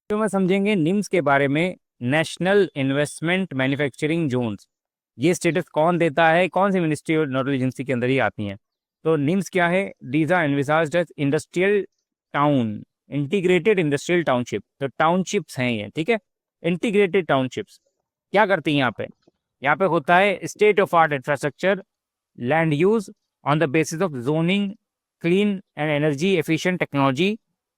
तो मैं समझेंगे निम्स के बारे में। नेशनल इन्वेस्टमेंट मैन्युफैक्चरिंग जोन्स, ये स्टेटस कौन देता है, कौन सी मिनिस्ट्री और नोडल एजेंसी के अंदर ही आती हैं। तो निम्स क्या है? These are envisaged as industrial town, integrated industrial township. तो टाउनशिप्स हैं ये, ठीक है। इंटीग्रेटेड टाउनशिप्स क्या करती हैं यहाँ पे? यहाँ पे होता है state of art infrastructure, land use on the basis of zoning, clean and energy efficient technology,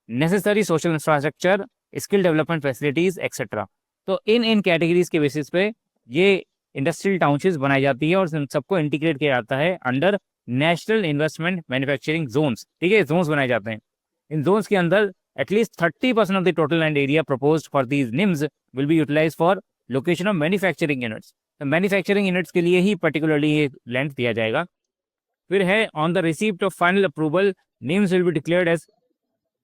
necessary social infrastructure, skill development facilities etcetera. तो इन कैटेगरीज के बेसिस पे ये इंडस्ट्रियल टाउनशिप्स बनाई जाती है और इन सबको इंटीग्रेट किया जाता है under national investment manufacturing zones, ठीक है। जोन्स बनाए जाते हैं। इन जोन्स के अंदर at least 30% of the total land area proposed for these NIMS will be utilize for location of manufacturing units. तो मैन्युफैक्चरिंग यूनिट्स के लिए ही पर्टिकुलरली ये लैंड दिया जाएगा। फिर है on the receipt of final approval, NIMS will be declared as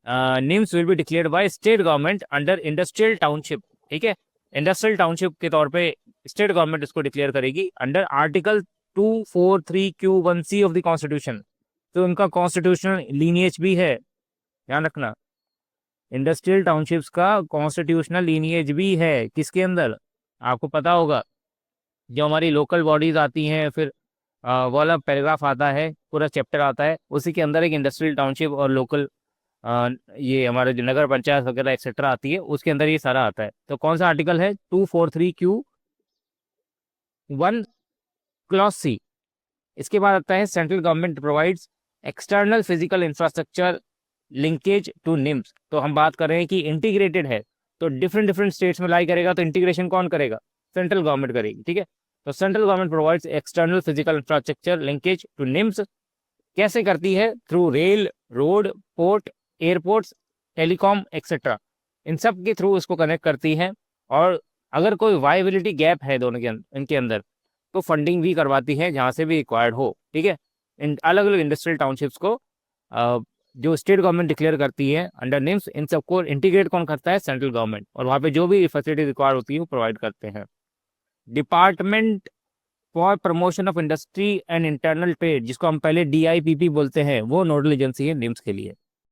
NIMS will be declared by state government under industrial township, ठीक है। इंडस्ट्रियल टाउनशिप के तौर पे स्टेट गवर्नमेंट इसको डिक्लेयर करेगी under article 243Q1C of the constitution. तो इनका constitutional lineage भी है, ध्यान रखना। इंडस्ट्रियल टाउनशिप्स का कॉन्स्टिट्यूशनल लीनिएज भी है किसके अंदर? आपको पता होगा, जो हमारी लोकल बॉडीज आती हैं, फिर वो वाला पैराग्राफ आता है, पूरा चैप्टर आता है, उसी के अंदर एक इंडस्ट्रियल टाउनशिप और लोकल ये हमारे जो नगर पंचायत वगैरह एक्सेट्रा आती है, उसके अंदर ये सारा आता है। तो कौन सा आर्टिकल है? 243Q1 clause C। इसके बाद आता है central government provides external physical infrastructure linkage to NIMS. तो हम बात कर रहे हैं कि इंटीग्रेटेड है, तो डिफरेंट डिफरेंट स्टेट्स में लाई करेगा, तो इंटीग्रेशन कौन करेगा? सेंट्रल गवर्नमेंट करेगी, ठीक है। तो central government provides external physical infrastructure linkage to NIMS. कैसे करती है? Through rail, road, port, airports, telecom etcetera. इन सब के थ्रू इसको कनेक्ट करती है। और अगर कोई वायबिलिटी गैप है दोनों के इनके अंदर, तो फंडिंग भी करवाती है जहाँ से भी रिक्वायर्ड हो, ठीक है। इन अलग अलग इंडस्ट्रियल टाउनशिप्स को जो स्टेट गवर्नमेंट डिक्लेयर करती है अंडर निम्स, इन सबको इंटीग्रेट कौन करता है? Central government. और वहाँ पे जो भी फैसिलिटी रिक्वायर होती है वो प्रोवाइड करते हैं। Department for promotion of industry and internal trade, जिसको हम पहले DIPP बोलते हैं, वो नोडल एजेंसी है निम्स के लिए।